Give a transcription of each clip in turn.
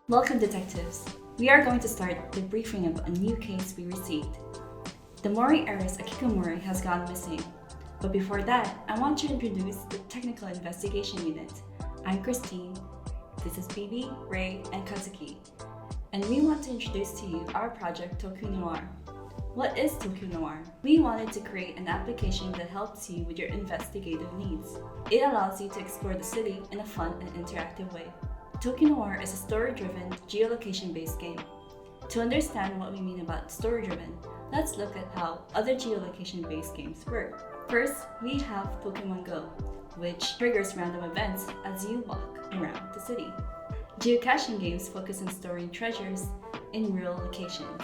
Welcome, detectives. We are going to start debriefing of a new case we received. The Mori heiress Akikomori has gone missing. But before that, I want to introduce the Technical Investigation Unit. I'm Christine, this is Bibi, Ray, and Kazuki. And we want to introduce to you our project Tokyo Noire. What is Tokyo Noire? We wanted to create an application that helps you with your investigative needs. It allows you to explore the city in a fun and interactive way. Tokyo Noire is a story-driven, geolocation-based game. To understand what we mean about story-driven, let's look at how other geolocation-based games work. First, we have Pokemon Go, which triggers random events as you walk around the city. Geocaching games focus on storing treasures in real locations.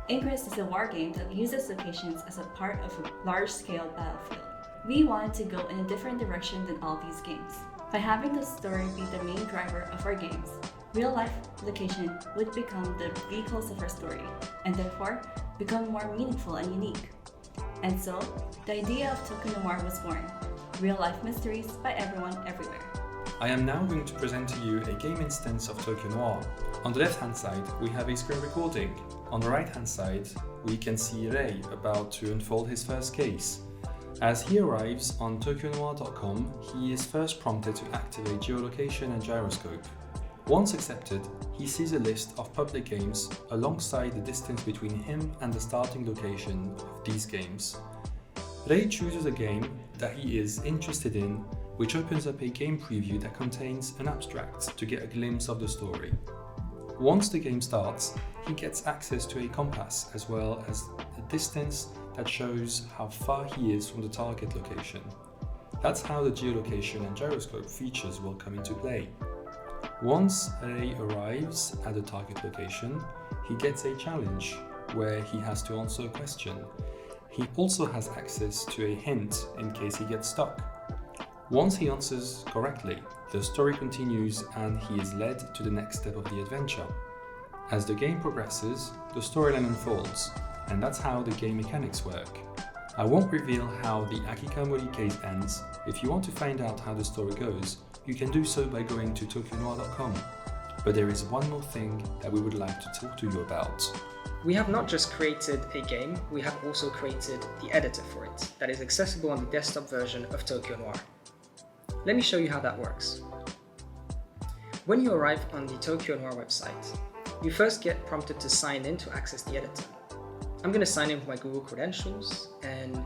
Ingress is a war game that uses locations as a part of a large-scale battlefield. We wanted to go in a different direction than all these games. By having the story be the main driver of our games, real-life location would become the vehicles of our story, and therefore become more meaningful and unique. And so, the idea of Tokyo Noire was born. Real-life mysteries by everyone, everywhere. I am now going to present to you a game instance of Tokyo Noire. On the left-hand side, we have a screen recording. On the right-hand side, we can see Ray about to unfold his first case. As he arrives on TokyoNoire.com, he is first prompted to activate geolocation and gyroscope. Once accepted, he sees a list of public games alongside the distance between him and the starting location of these games. Ray chooses a game that he is interested in, which opens up a game preview that contains an abstract to get a glimpse of the story. Once the game starts, he gets access to a compass as well as the distance that shows how far he is from the target location. That's how the geolocation and gyroscope features will come into play. Once Ray arrives at the target location, he gets a challenge where he has to answer a question. He also has access to a hint in case he gets stuck. Once he answers correctly, the story continues and he is led to the next step of the adventure. As the game progresses, the storyline unfolds, and that's how the game mechanics work. I won't reveal how the Akikomori case ends. If you want to find out how the story goes, you can do so by going to TokyoNoire.com. But there is one more thing that we would like to talk to you about. We have not just created a game, we have also created the editor for it that is accessible on the desktop version of Tokyo Noire. Let me show you how that works. When you arrive on the Tokyo Noire website, you first get prompted to sign in to access the editor. I'm going to sign in with my Google credentials, and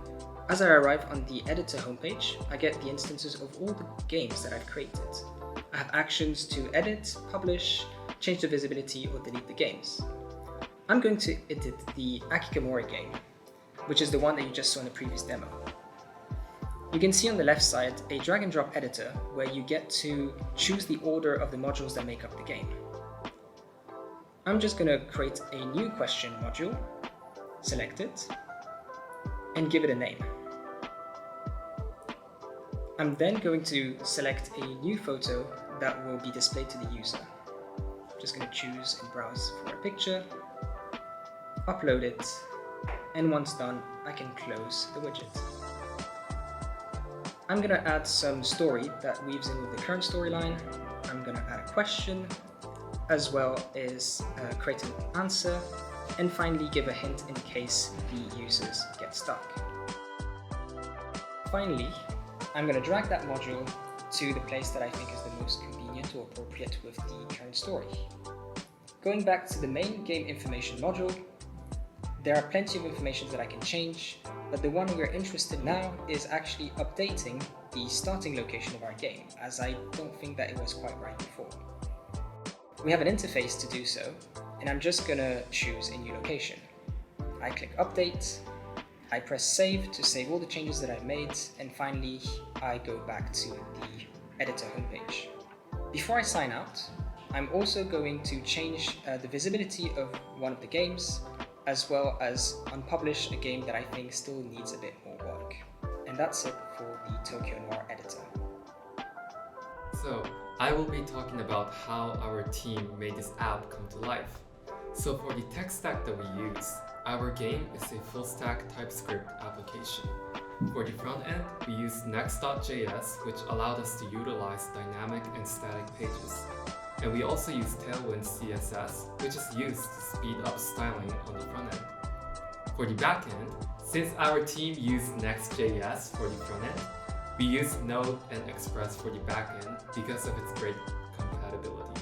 as I arrive on the editor homepage, I get the instances of all the games that I've created. I have actions to edit, publish, change the visibility, or delete the games. I'm going to edit the Akikomori game, which is the one that you just saw in the previous demo. You can see on the left side a drag and drop editor where you get to choose the order of the modules that make up the game. I'm just going to create a new question module, select it, and give it a name. I'm then going to select a new photo that will be displayed to the user. I'm just going to choose and browse for a picture, upload it, and once done, I can close the widget. I'm going to add some story that weaves in with the current storyline. I'm going to add a question, as well as create an answer, and finally give a hint in case the users get stuck. Finally, I'm going to drag that module to the place that I think is the most convenient or appropriate with the current story. Going back to the main game information module, there are plenty of information that I can change, but the one we're interested in now is actually updating the starting location of our game, as I don't think that it was quite right before. We have an interface to do so, and I'm just going to choose a new location. I click Update, I press Save to save all the changes that I've made, and finally I go back to the editor homepage. Before I sign out, I'm also going to change the visibility of one of the games, as well as unpublish a game that I think still needs a bit more work. And that's it for the Tokyo Noire editor. So, I will be talking about how our team made this app come to life. So for the tech stack that we use, our game is a full-stack TypeScript application. For the front end, we use Next.js, which allowed us to utilize dynamic and static pages. And we also use Tailwind CSS, which is used to speed up styling on the front end. For the backend, since our team used Next.js for the front end, we use Node and Express for the backend because of its great compatibility.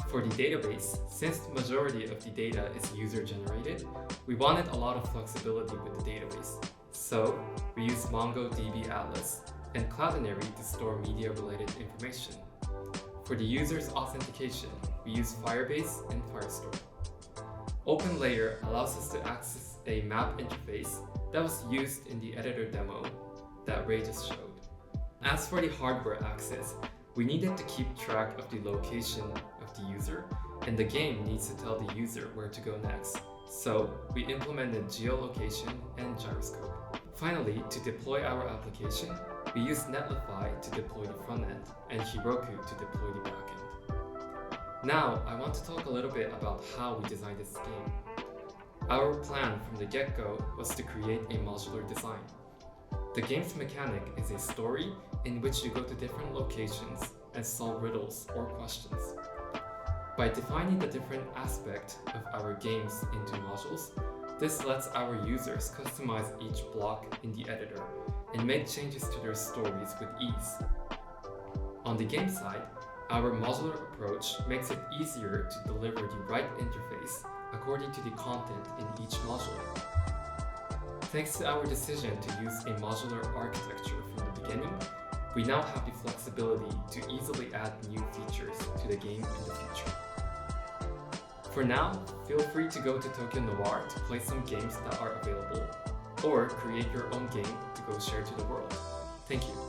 For the database, since the majority of the data is user-generated, we wanted a lot of flexibility with the database. So we use MongoDB Atlas and Cloudinary to store media-related information. For the user's authentication, we use Firebase and Firestore. OpenLayer allows us to access a map interface that was used in the editor demo that Ray just showed. As for the hardware access, we needed to keep track of the location of the user, and the game needs to tell the user where to go next. So we implemented geolocation and gyroscope. Finally, to deploy our application, we used Netlify to deploy the front end and Heroku to deploy the back end. Now, I want to talk a little bit about how we designed this game. Our plan from the get-go was to create a modular design. The game's mechanic is a story in which you go to different locations and solve riddles or questions. By defining the different aspects of our games into modules, this lets our users customize each block in the editor and make changes to their stories with ease. On the game side, our modular approach makes it easier to deliver the right interface according to the content in each module. Thanks to our decision to use a modular architecture from the beginning, we now have the flexibility to easily add new features to the game in the future. For now, feel free to go to Tokyo Noire to play some games that are available, or create your own game to go share to the world. Thank you.